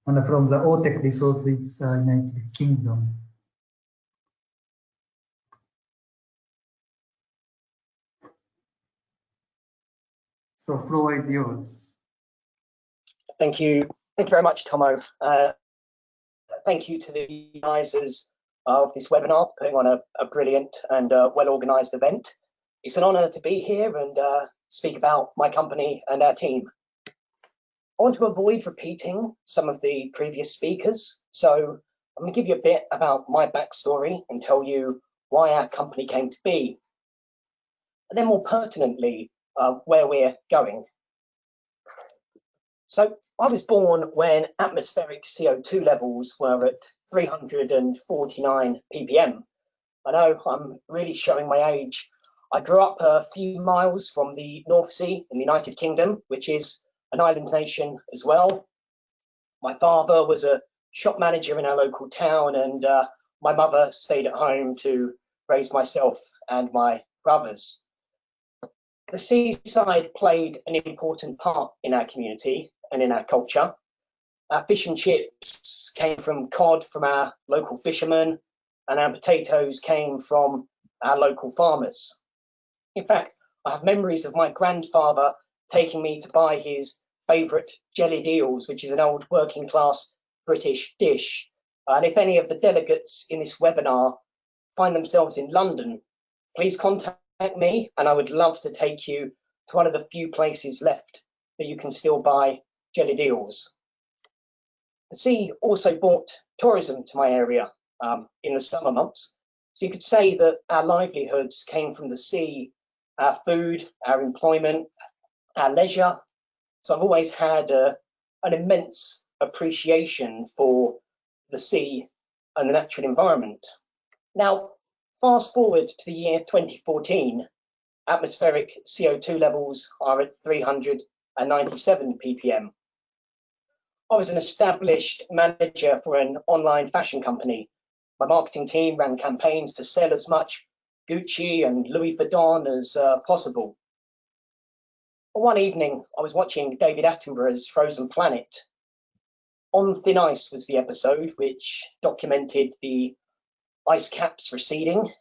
and from the OTEC resources, United Kingdom. So floor is yours. Thank you. Thank you very much, Tomo. Thank you to the organisers of this webinar for putting on a brilliant and well-organised event. It's an honour to be here and speak about my company and our team. I want to avoid repeating some of the previous speakers, so I'm going to give you a bit about my backstory and tell you why our company came to be, and then more pertinently, where we're going. So I was born when atmospheric CO2 levels were at 349 ppm. I know I'm really showing my age. I grew up a few miles from the North Sea in the United Kingdom, which is an island nation as well. My father was a shop manager in our local town, and my mother stayed at home to raise myself and my brothers. The seaside played an important part in our community and in our culture. Our fish and chips came from cod from our local fishermen, and our potatoes came from our local farmers. In fact, I have memories of my grandfather taking me to buy his favourite jellied eels, which is an old working class British dish. And if any of the delegates in this webinar find themselves in London, please contact me and I would love to take you to one of the few places left that you can still buy jellied eels. The sea also brought tourism to my area in the summer months. So you could say that our livelihoods came from the sea, our food, our employment, our leisure. So I've always had an immense appreciation for the sea and the natural environment. Now, fast forward to the year 2014, atmospheric CO2 levels are at 397 ppm. I was an established manager for an online fashion company. My marketing team ran campaigns to sell as much Gucci and Louis Vuitton as possible. One evening, I was watching David Attenborough's Frozen Planet. On Thin Ice was the episode, which documented the ice caps receding.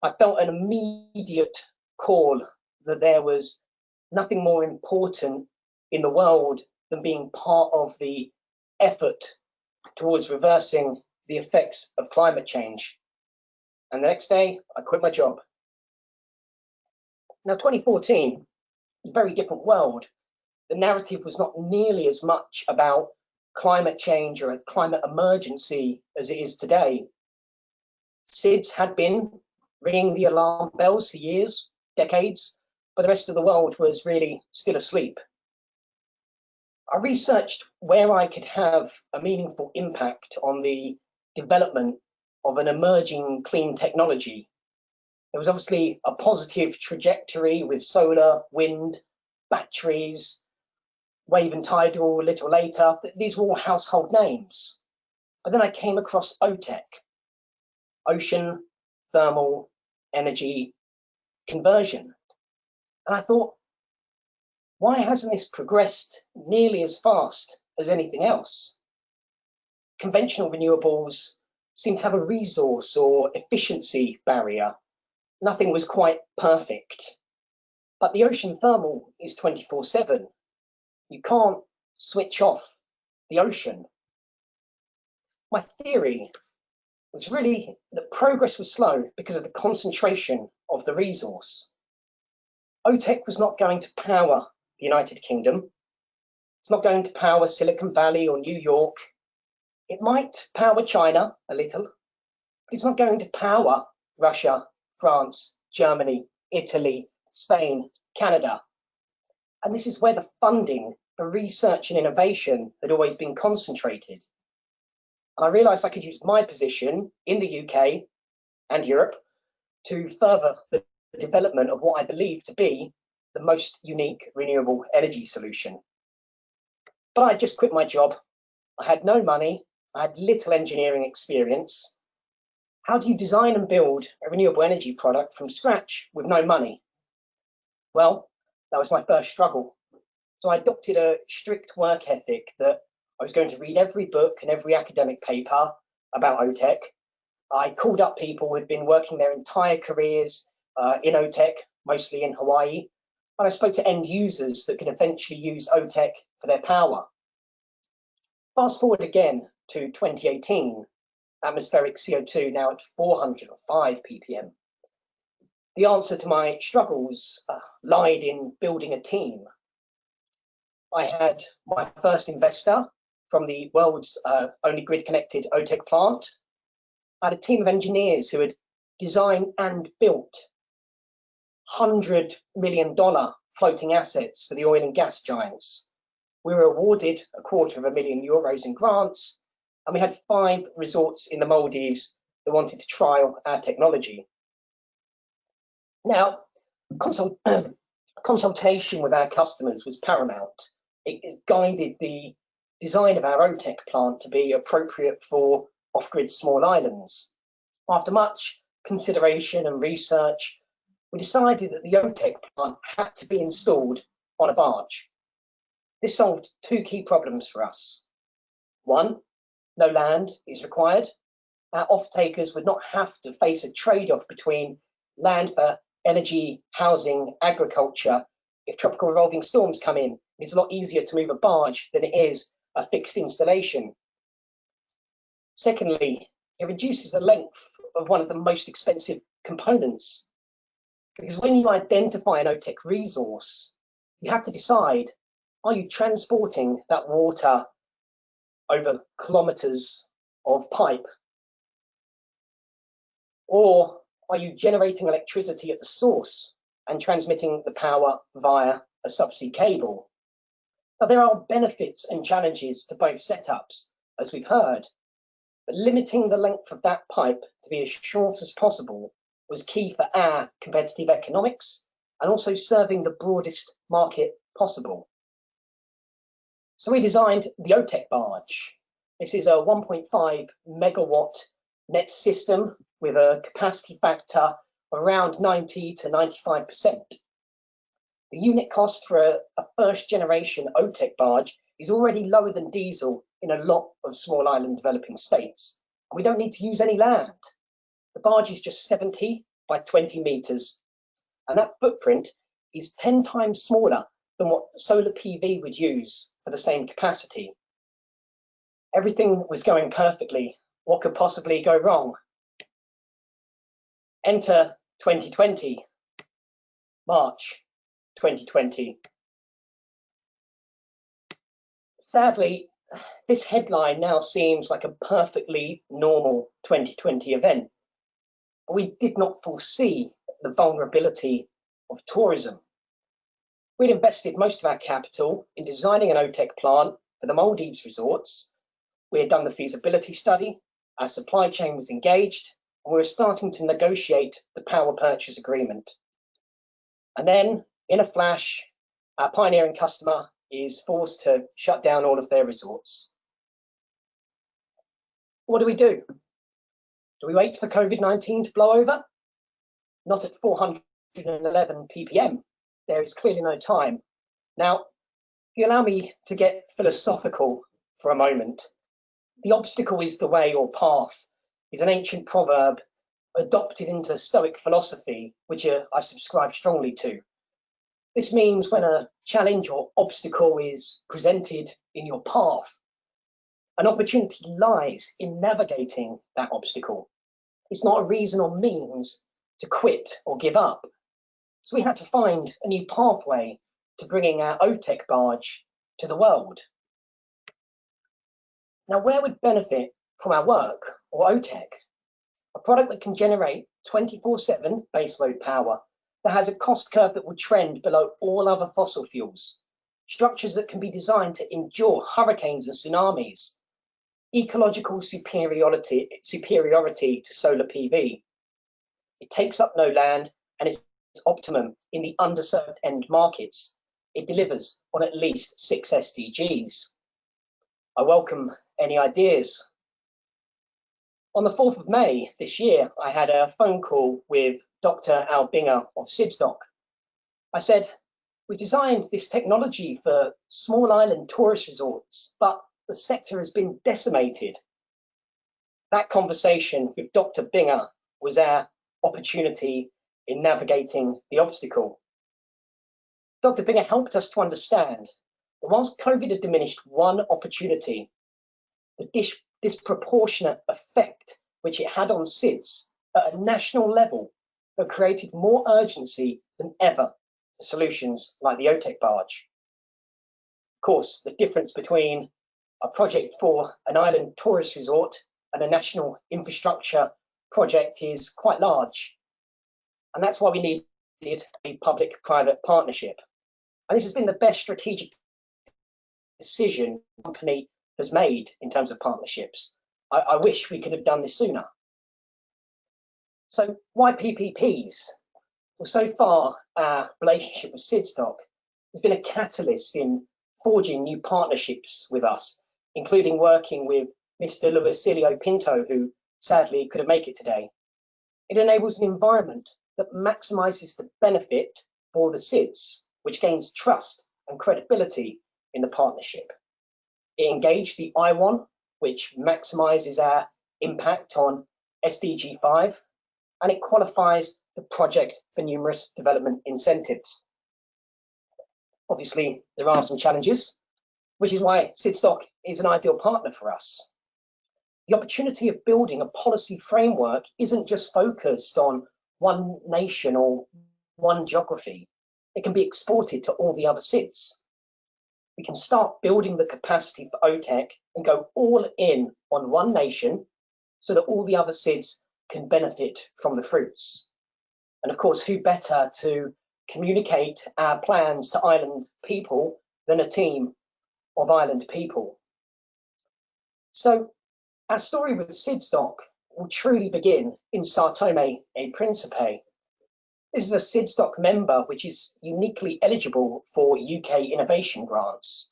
I felt an immediate call that there was nothing more important in the world than being part of the effort towards reversing the effects of climate change. And the next day, I quit my job. Now, 2014, a very different world. The narrative was not nearly as much about climate change or a climate emergency as it is today. SIDS had been ringing the alarm bells for years, decades, but the rest of the world was really still asleep. I researched where I could have a meaningful impact on the development of an emerging clean technology. There was obviously a positive trajectory with solar, wind, batteries, wave and tidal a little later. These were all household names. But then I came across OTEC, Ocean Thermal Energy Conversion. And I thought, why hasn't this progressed nearly as fast as anything else? Conventional renewables seem to have a resource or efficiency barrier. Nothing was quite perfect. But the ocean thermal is 24/7. You can't switch off the ocean. My theory was really that progress was slow because of the concentration of the resource. OTEC was not going to power the United Kingdom. It's not going to power Silicon Valley or New York. It might power China a little, but it's not going to power Russia, France, Germany, Italy, Spain, Canada. And this is where the funding for research and innovation had always been concentrated. And I realized I could use my position in the UK and Europe to further the development of what I believe to be the most unique renewable energy solution. But I just quit my job. I had no money. I had little engineering experience. How do you design and build a renewable energy product from scratch with no money? Well, that was my first struggle. So I adopted a strict work ethic that I was going to read every book and every academic paper about OTEC. I called up people who had been working their entire careers in OTEC, mostly in Hawaii, and I spoke to end users that could eventually use OTEC for their power. Fast forward again to 2018, atmospheric CO2 now at 405 ppm. The answer to my struggles lied in building a team. I had my first investor from the world's only grid-connected OTEC plant. I had a team of engineers who had designed and built $100 million floating assets for the oil and gas giants. We were awarded €250,000 in grants, and we had 5 resorts in the Maldives that wanted to trial our technology. Now, consultation with our customers was paramount. It guided the design of our OTEC plant to be appropriate for off-grid small islands. After much consideration and research, we decided that the OTEC plant had to be installed on a barge. This solved 2 key problems for us. 1, no land is required. Our off-takers would not have to face a trade-off between land for energy, housing, agriculture. If tropical revolving storms come in, it's a lot easier to move a barge than it is a fixed installation. Secondly, it reduces the length of one of the most expensive components. Because when you identify an OTEC resource, you have to decide, are you transporting that water over kilometers of pipe? Or are you generating electricity at the source and transmitting the power via a subsea cable? Now, there are benefits and challenges to both setups, as we've heard, but limiting the length of that pipe to be as short as possible was key for our competitive economics and also serving the broadest market possible. So we designed the OTEC barge. This is a 1.5 megawatt net system with a capacity factor of around 90 to 95%. The unit cost for a first generation OTEC barge is already lower than diesel in a lot of small island developing states. And we don't need to use any land. The barge is just 70 by 20 meters. And that footprint is 10 times smaller than what solar PV would use for the same capacity. Everything was going perfectly. What could possibly go wrong? Enter 2020, March 2020. Sadly, this headline now seems like a perfectly normal 2020 event. But we did not foresee the vulnerability of tourism. We'd invested most of our capital in designing an OTEC plant for the Maldives resorts. We had done the feasibility study, our supply chain was engaged, and we were starting to negotiate the power purchase agreement. And then, in a flash, our pioneering customer is forced to shut down all of their resorts. What do? Do we wait for COVID-19 to blow over? Not at 411 ppm. There is clearly no time. Now, if you allow me to get philosophical for a moment, the obstacle is the way or path is an ancient proverb adopted into Stoic philosophy, which I subscribe strongly to. This means when a challenge or obstacle is presented in your path, an opportunity lies in navigating that obstacle. It's not a reason or means to quit or give up. So we had to find a new pathway to bringing our OTEC barge to the world. Now, where would benefit from our work or OTEC? A product that can generate 24/7 baseload power, that has a cost curve that will trend below all other fossil fuels, structures that can be designed to endure hurricanes and tsunamis, ecological superiority to solar PV. It takes up no land and it's optimum in the underserved end markets. It delivers on at least 6 SDGs. I welcome any ideas. On the 4th of May this year, I had a phone call with Dr. Al Binger of SIDS. I said, we designed this technology for small island tourist resorts, but the sector has been decimated. That conversation with Dr. Binger was our opportunity in navigating the obstacle. Dr. Binger helped us to understand that whilst COVID had diminished one opportunity, the disproportionate effect which it had on SIDS at a national level had created more urgency than ever for solutions like the OTEC barge. Of course, the difference between a project for an island tourist resort and a national infrastructure project is quite large. And that's why we needed a public-private partnership. And this has been the best strategic decision the company has made in terms of partnerships. I wish we could have done this sooner. So why PPPs? Well, so far, our relationship with SIDSDOC has been a catalyst in forging new partnerships with us, including working with Mr. Luisilio Pinto, who sadly couldn't make it today. It enables an environment that maximizes the benefit for the SIDS, which gains trust and credibility in the partnership. It engaged the I1, which maximizes our impact on SDG 5, and it qualifies the project for numerous development incentives. Obviously, there are some challenges, which is why SIDSDOC is an ideal partner for us. The opportunity of building a policy framework isn't just focused on one nation or one geography. It can be exported to all the other SIDS. We can start building the capacity for OTEC and go all in on one nation so that all the other SIDS can benefit from the fruits. And of course, who better to communicate our plans to island people than a team of island people? So our story with SIDSDOC will truly begin in Sao Tome and Principe. This is a SIDSDOC member which is uniquely eligible for UK innovation grants.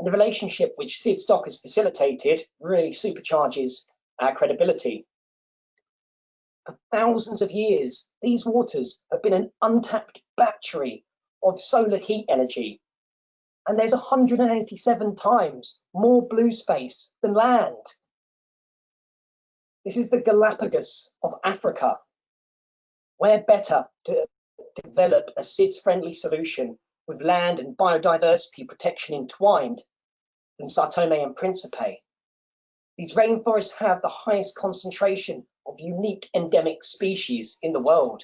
And the relationship which SIDSDOC has facilitated really supercharges our credibility. For thousands of years, these waters have been an untapped battery of solar heat energy. And there's 187 times more blue space than land. This is the Galapagos of Africa. Where better to develop a SIDS-friendly solution with land and biodiversity protection entwined than Sao Tome and Principe? These rainforests have the highest concentration of unique endemic species in the world,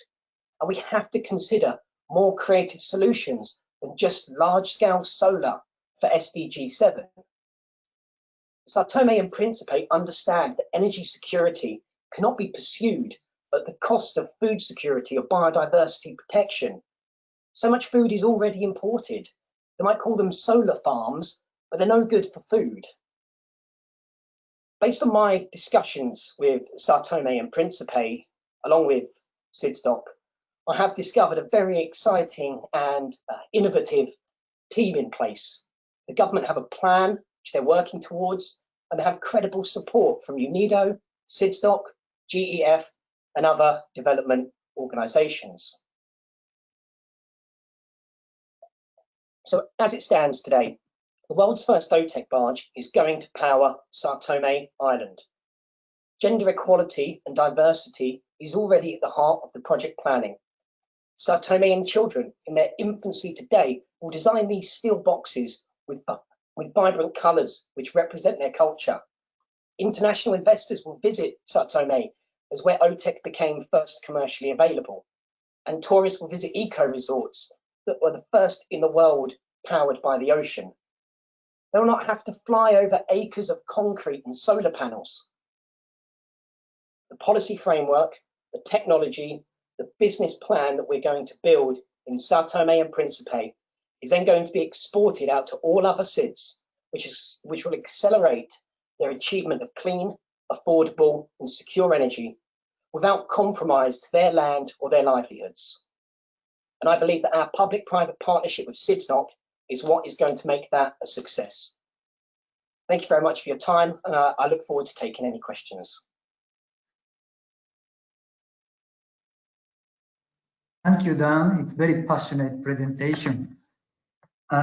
and we have to consider more creative solutions than just large-scale solar for SDG 7. Sao Tome and Principe understand that energy security cannot be pursued at the cost of food security or biodiversity protection. So much food is already imported. They might call them solar farms, but they're no good for food. Based on my discussions with Sao Tome and Principe, along with SIDSDOC, I have discovered a very exciting and innovative team in place. The government have a plan which they're working towards, and they have credible support from UNIDO, SIDSDOC, GEF, and other development organisations. So as it stands today, the world's first OTEC barge is going to power Sao Tome Island. Gender equality and diversity is already at the heart of the project planning. Sao Tomean children in their infancy today will design these steel boxes with vibrant colours which represent their culture. International investors will visit Sao Tome as where OTEC became first commercially available, and tourists will visit eco-resorts that were the first in the world powered by the ocean. They will not have to fly over acres of concrete and solar panels. The policy framework, the technology, the business plan that we're going to build in Sao Tome and Principe is then going to be exported out to all other SIDS, which will accelerate their achievement of clean, affordable and secure energy without compromise to their land or their livelihoods. And I believe that our public-private partnership with SIDSDOC is what is going to make that a success. Thank you very much for your time, and I look forward to taking any questions. Thank you, Dan. It's a very passionate presentation.